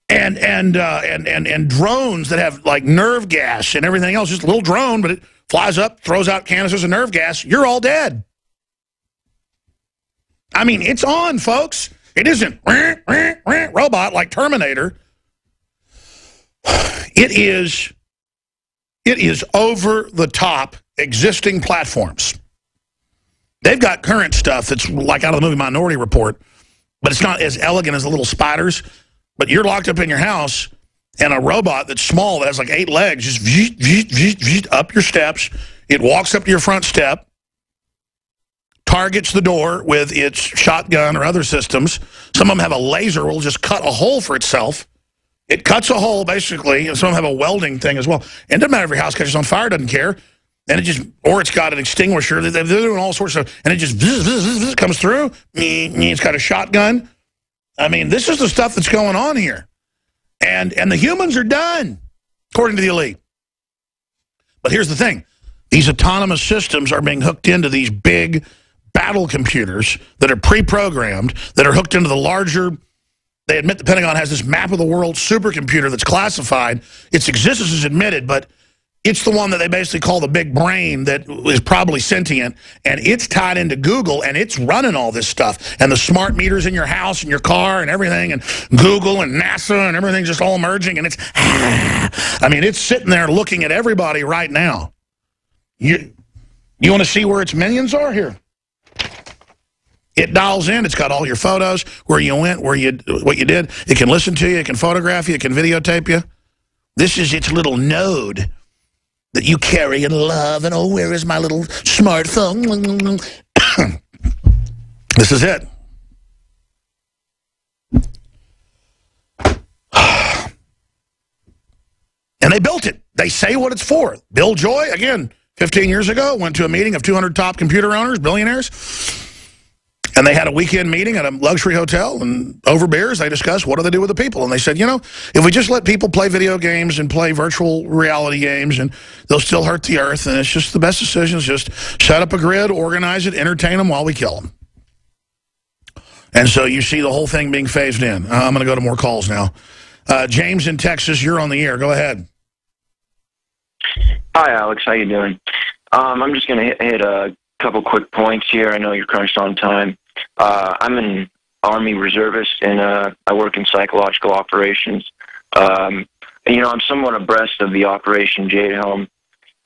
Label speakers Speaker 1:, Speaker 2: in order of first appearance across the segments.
Speaker 1: and drones that have like nerve gas and everything else. Just a little drone, but it flies up, throws out canisters of nerve gas. You're all dead. I mean, it's on, folks. It isn't robot like Terminator. It is over the top existing platforms. They've got current stuff that's like out of the movie Minority Report, but it's not as elegant as the little spiders. But you're locked up in your house, and a robot that's small, that has like 8 legs, just up your steps. It walks up to your front step, targets the door with its shotgun or other systems. Some of them have a laser, will just cut a hole for itself. It cuts a hole, basically, and some of them have a welding thing as well. And it doesn't matter if your house catches on fire, doesn't care. And it just, or it's got an extinguisher. They're doing all sorts of, and it just comes through. It's got a shotgun. I mean, this is the stuff that's going on here. And the humans are done, according to the elite. But here's the thing. These autonomous systems are being hooked into these big battle computers that are pre-programmed, that are hooked into the larger, they admit the Pentagon has this map of the world supercomputer that's classified. Its existence is admitted, but it's the one that they basically call the big brain that is probably sentient, and it's tied into Google, and it's running all this stuff. And the smart meters in your house and your car and everything, and Google and NASA and everything just all merging, and it's, I mean, it's sitting there looking at everybody right now. You want to see where its minions are? Here. It dials in. It's got all your photos, where you went, what you did. It can listen to you. It can photograph you. It can videotape you. This is its little node that you carry and love, and oh, where is my little smartphone? This is it. And they built it. They say what it's for. Bill Joy, again, 15 years ago, went to a meeting of 200 top computer owners, billionaires, and they had a weekend meeting at a luxury hotel, and over beers, they discussed what do they do with the people. And they said, you know, if we just let people play video games and play virtual reality games, and they'll still hurt the earth, and it's just the best decision is just set up a grid, organize it, entertain them while we kill them. And so you see the whole thing being phased in. I'm going to go to more calls now. James in Texas, you're on the air. Go ahead.
Speaker 2: Hi, Alex. How you doing? I'm just going to hit a couple quick points here. I know you're crunched on time. I'm an Army reservist, and I work in psychological operations. And, you know, I'm somewhat abreast of the Operation Jade Helm.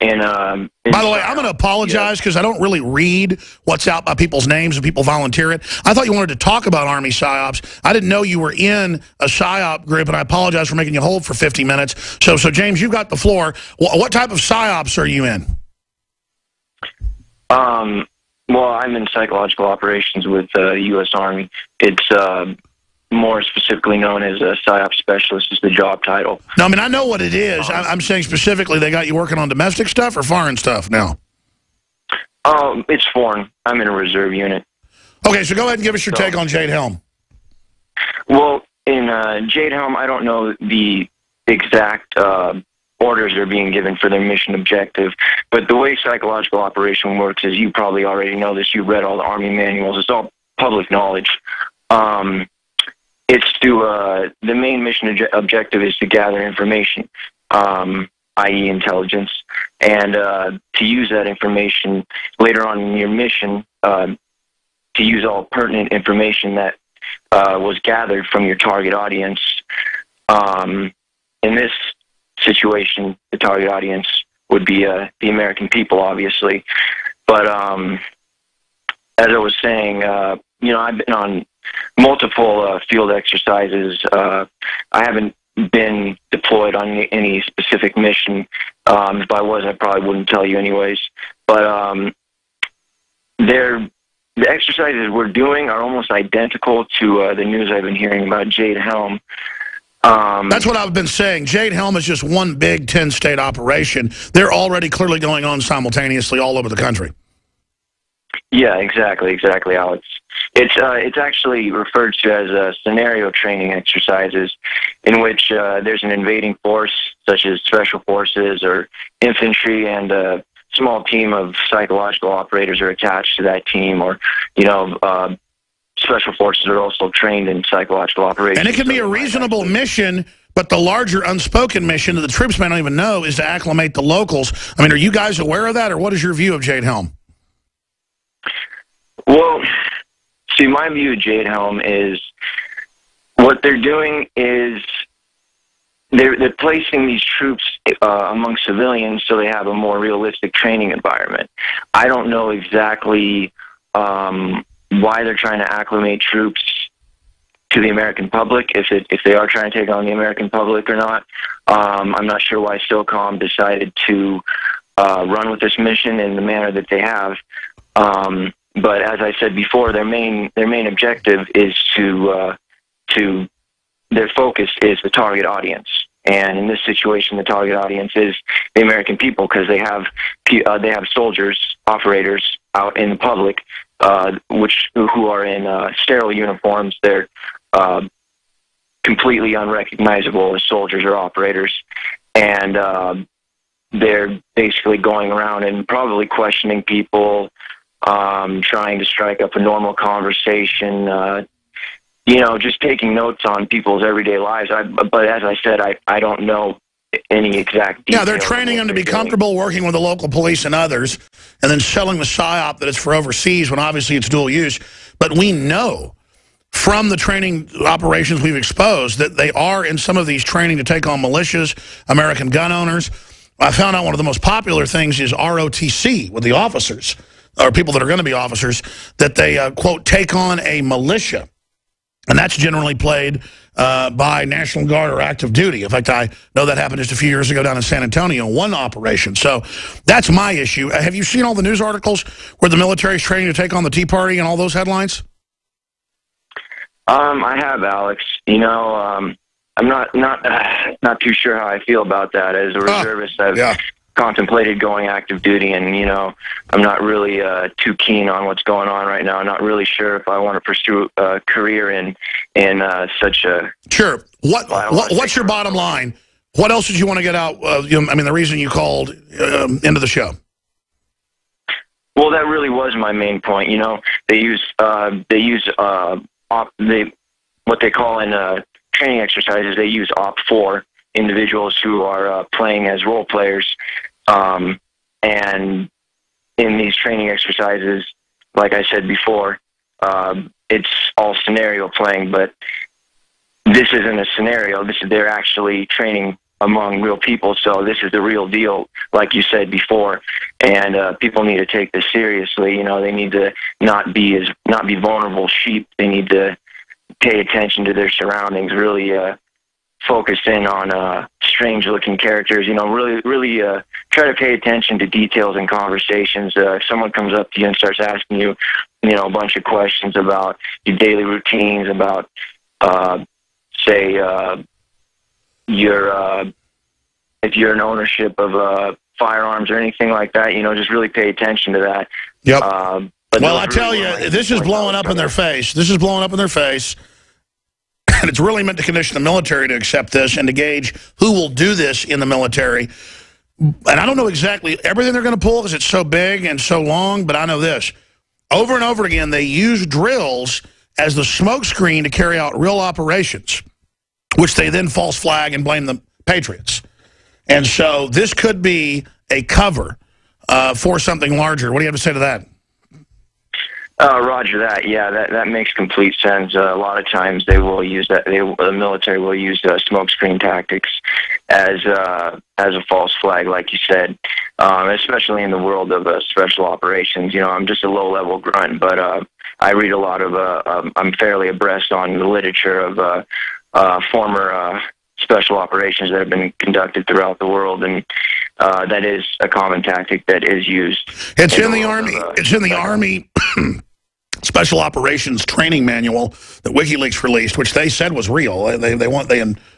Speaker 2: And
Speaker 1: by the way, I'm going to apologize because I don't really read what's out by people's names and people volunteer it. I thought you wanted to talk about Army PSYOPs. I didn't know you were in a PSYOP group, and I apologize for making you hold for 50 minutes. So James, you've got the floor. What type of PSYOPs are you in?
Speaker 2: Well, I'm in psychological operations with the U.S. Army. It's more specifically known as a PSYOP specialist is the job title.
Speaker 1: No, I mean, I know what it is. I'm saying specifically they got you working on domestic stuff or foreign stuff now?
Speaker 2: It's foreign. I'm in a reserve unit.
Speaker 1: Okay, so go ahead and give us your take on Jade Helm.
Speaker 2: Well, in Jade Helm, I don't know the exact orders are being given for their mission objective. But the way psychological operation works is, you probably already know this, you read all the Army manuals, it's all public knowledge. It's to, the main mission objective is to gather information, i.e. intelligence, and to use that information later on in your mission, to use all pertinent information that was gathered from your target audience. In this situation, the target audience would be the American people, obviously. But as I was saying, you know, I've been on multiple field exercises. I haven't been deployed on any specific mission. If I was, I probably wouldn't tell you anyways. But the exercises we're doing are almost identical to the news I've been hearing about Jade Helm.
Speaker 1: That's what I've been saying. Jade Helm is just one big 10-state operation. They're already clearly going on simultaneously all over the country.
Speaker 2: Yeah, exactly, Alex. It's actually referred to as scenario training exercises, in which there's an invading force, such as special forces or infantry, and a small team of psychological operators are attached to that team, or, you know, special forces are also trained in psychological operations.
Speaker 1: And it can be a reasonable mission, but the larger unspoken mission that the troops may not even know is to acclimate the locals. I mean, are you guys aware of that, or what is your view of Jade Helm?
Speaker 2: Well, see, my view of Jade Helm is what they're doing is they're placing these troops among civilians so they have a more realistic training environment. I don't know exactly why they're trying to acclimate troops to the American public, if they are trying to take on the American public or not. I'm not sure why SOCOM decided to run with this mission in the manner that they have. But as I said before, their main objective is to their focus is the target audience. And in this situation, the target audience is the American people, because they have soldiers, operators out in the public, who are in sterile uniforms. They're completely unrecognizable as soldiers or operators, and they're basically going around and probably questioning people, trying to strike up a normal conversation. Just taking notes on people's everyday lives. But as I said, I don't know any exact details.
Speaker 1: Yeah, they're training them to be comfortable working with the local police and others, and then selling the psyop that it's for overseas when obviously it's dual use. But we know from the training operations we've exposed that they are in some of these training to take on militias, American gun owners. I found out one of the most popular things is ROTC with the officers, or people that are going to be officers, that they, quote, take on a militia. And that's generally played by National Guard or active duty. In fact, I know that happened just a few years ago down in San Antonio, one operation. So that's my issue. Have you seen all the news articles where the military is training to take on the Tea Party and all those headlines?
Speaker 2: I have, Alex. I'm not too sure how I feel about that. As a reservist, I've contemplated going active duty, and I'm not really too keen on what's going on right now. I'm not really sure if I want to pursue a career in such a
Speaker 1: sure. What's your bottom line? What else did you want to get out? The reason you called into the show.
Speaker 2: Well, that really was my main point. They use what they call in training exercises. They use OP4 individuals who are playing as role players. And in these training exercises, like I said before, it's all scenario playing, but this isn't a scenario. They're actually training among real people, so this is the real deal, like you said before. And people need to take this seriously. They need to not be vulnerable sheep. They need to pay attention to their surroundings, really focus in on strange-looking characters. Really try to pay attention to details in conversations. If someone comes up to you and starts asking you, a bunch of questions about your daily routines, about, say, if you're in ownership of firearms or anything like that, just really pay attention to that.
Speaker 1: Yep. Well, I tell you, this is blowing up in their face. This is blowing up in their face. And it's really meant to condition the military to accept this and to gauge who will do this in the military. And I don't know exactly everything they're going to pull because it's so big and so long, but I know this. Over and over again, they use drills as the smokescreen to carry out real operations, which they then false flag and blame the Patriots. And so this could be a cover for something larger. What do you have to say to that?
Speaker 2: Roger that. Yeah, that makes complete sense. A lot of times they will use that. The military will use smokescreen tactics as a false flag, like you said. Especially in the world of special operations. I'm just a low-level grunt, but I read a lot of. I'm fairly abreast on the literature of former special operations that have been conducted throughout the world, and that is a common tactic that is used.
Speaker 1: It's in the Army. It's in the Army. Special Operations Training Manual that WikiLeaks released, which they said was real. They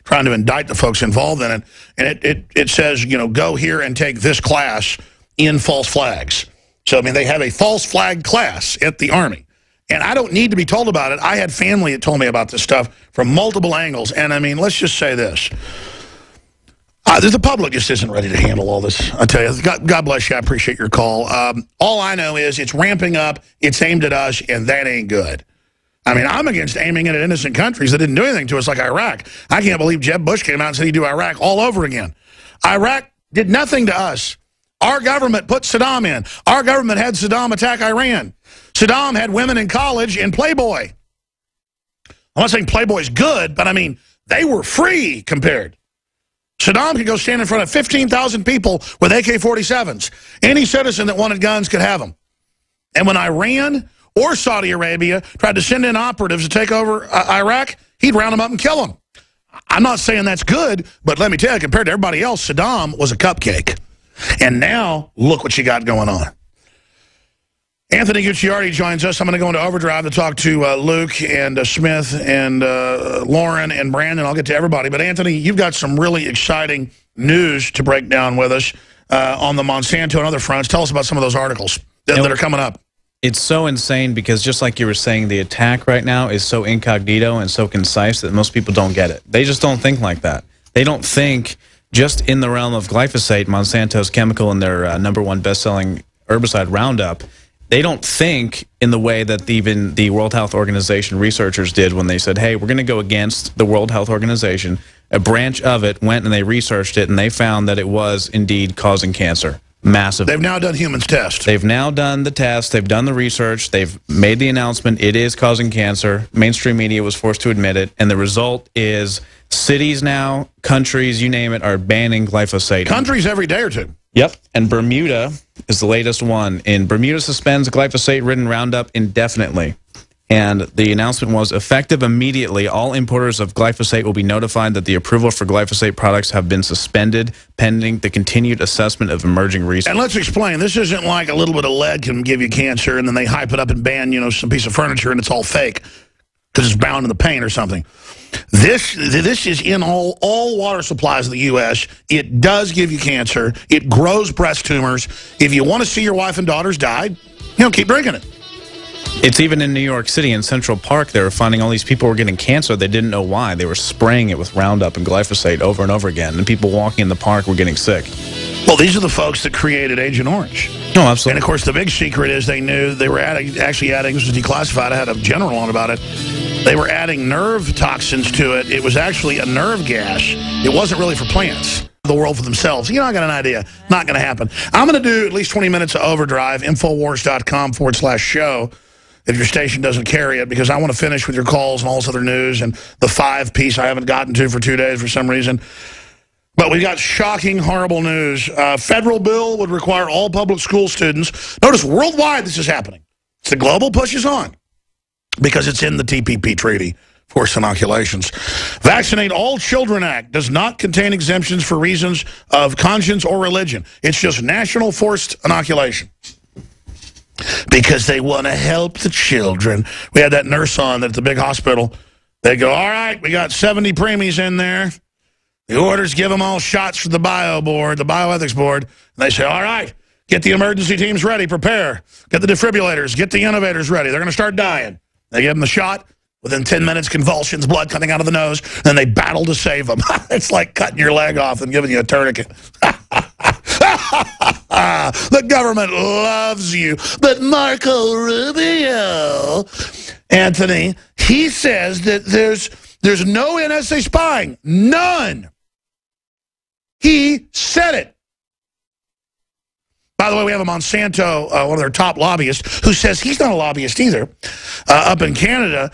Speaker 1: trying to indict the folks involved in it, and it says, go here and take this class in false flags. So they have a false flag class at the Army, and I don't need to be told about it. I had family that told me about this stuff from multiple angles, and let's just say this. The public just isn't ready to handle all this. I tell you, God bless you. I appreciate your call. All I know is it's ramping up. It's aimed at us, and that ain't good. I mean, I'm against aiming it at innocent countries that didn't do anything to us, like Iraq. I can't believe Jeb Bush came out and said he'd do Iraq all over again. Iraq did nothing to us. Our government put Saddam in. Our government had Saddam attack Iran. Saddam had women in college in Playboy. I'm not saying Playboy's good, but I mean, they were free compared. Saddam could go stand in front of 15,000 people with AK-47s. Any citizen that wanted guns could have them. And when Iran or Saudi Arabia tried to send in operatives to take over Iraq, he'd round them up and kill them. I'm not saying that's good, but let me tell you, compared to everybody else, Saddam was a cupcake. And now, look what you got going on. Anthony Gucciardi joins us. I'm going to go into overdrive to talk to Luke and Smith and Lauren and Brandon. I'll get to everybody. But, Anthony, you've got some really exciting news to break down with us on the Monsanto and other fronts. Tell us about some of those articles that are coming up.
Speaker 3: It's so insane because just like you were saying, the attack right now is so incognito and so concise that most people don't get it. They just don't think like that. They don't think just in the realm of glyphosate, Monsanto's chemical and their #1 best-selling herbicide Roundup. They don't think in the way that even the World Health Organization researchers did when they said, hey, we're going to go against the World Health Organization. A branch of it went and they researched it, and they found that it was indeed causing cancer. Massive.
Speaker 1: They've now done humans tests.
Speaker 3: They've now done the test. They've done the research. They've made the announcement. It is causing cancer. Mainstream media was forced to admit it. And the result is cities now, countries, you name it, are banning glyphosate.
Speaker 1: Countries every day or two.
Speaker 3: Yep. And Bermuda is the latest one. And Bermuda suspends glyphosate-ridden Roundup indefinitely. And the announcement was, effective immediately, all importers of glyphosate will be notified that the approval for glyphosate products have been suspended pending the continued assessment of emerging research.
Speaker 1: And let's explain. This isn't like a little bit of lead can give you cancer and then they hype it up and ban, you know, some piece of furniture and it's all fake because it's bound in the paint or something. This is in all water supplies of the U.S. It does give you cancer. It grows breast tumors. If you want to see your wife and daughters die, you know, keep drinking it.
Speaker 3: It's even in New York City, in Central Park, they were finding all these people were getting cancer. They didn't know why. They were spraying it with Roundup and glyphosate over and over again, and people walking in the park were getting sick.
Speaker 1: Well, these are the folks that created Agent Orange.
Speaker 3: No, absolutely.
Speaker 1: And, of course, the big secret is they knew they were actually adding, this was declassified, I had a general on about it, they were adding nerve toxins to it. It was actually a nerve gas. It wasn't really for plants. The world for themselves. You know, I got an idea. Not going to happen. I'm going to do at least 20 minutes of overdrive, Infowars.com/show. If your station doesn't carry it, because I want to finish with your calls and all this other news and the 5 piece I haven't gotten to for 2 days for some reason. But we got shocking, horrible news. Federal bill would require all public school students. Notice worldwide this is happening. It's the global push is on because it's in the TPP treaty, forced inoculations. Vaccinate All Children Act does not contain exemptions for reasons of conscience or religion. It's just national forced inoculation. Because they want to help the children. We had that nurse on at the big hospital. They go, all right, we got 70 preemies in there. The orders give them all shots for the bio board, the bioethics board. And they say, all right, get the emergency teams ready, prepare. Get the defibrillators, get the innovators ready. They're going to start dying. They give them the shot. Within 10 minutes, convulsions, blood coming out of the nose. Then they battle to save them. It's like cutting your leg off and giving you a tourniquet. The government loves you. But Marco Rubio, Anthony, he says that there's no NSA spying. None. He said it. By the way, we have a Monsanto, one of their top lobbyists, who says he's not a lobbyist either, up in Canada,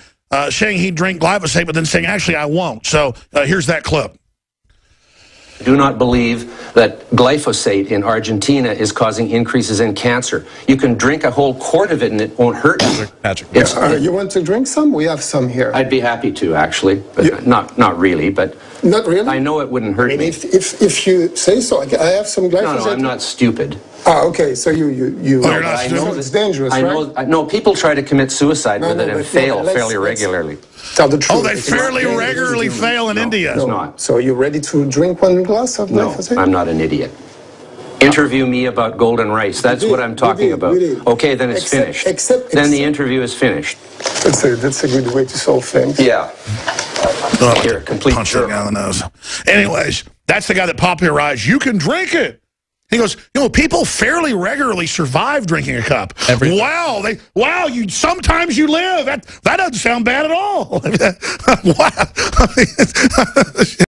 Speaker 1: saying he'd drink glyphosate, but then saying, actually, I won't. So here's that clip.
Speaker 4: I do not believe that glyphosate in Argentina is causing increases in cancer. You can drink a whole quart of it and it won't hurt you.
Speaker 3: Patrick,
Speaker 5: you want to drink some? We have some here.
Speaker 4: I'd be happy to, actually, but not really. But
Speaker 5: not really?
Speaker 4: I know it wouldn't hurt me.
Speaker 5: If you say so, I have some glyphosate.
Speaker 4: No, I'm not stupid.
Speaker 5: Ah, okay. So you
Speaker 1: you're not
Speaker 5: I know it's dangerous, right?
Speaker 4: No, people try to commit suicide with it and fail fairly regularly.
Speaker 5: Tell the truth.
Speaker 1: Oh, they fairly regularly fail in India.
Speaker 4: It's not.
Speaker 5: So you're ready to drink one glass of glyphosate?
Speaker 4: No, I'm not an idiot. Interview me about golden rice. That's what I'm talking about. Okay, then it's finished. Then the interview is finished.
Speaker 5: That's a good way to solve things.
Speaker 4: Yeah.
Speaker 1: Here, complete punch that guy in the nose. Anyways, that's the guy that popularized, you can drink it. He goes, people fairly regularly survive drinking a cup. Wow, sometimes you live. That doesn't sound bad at all. Wow.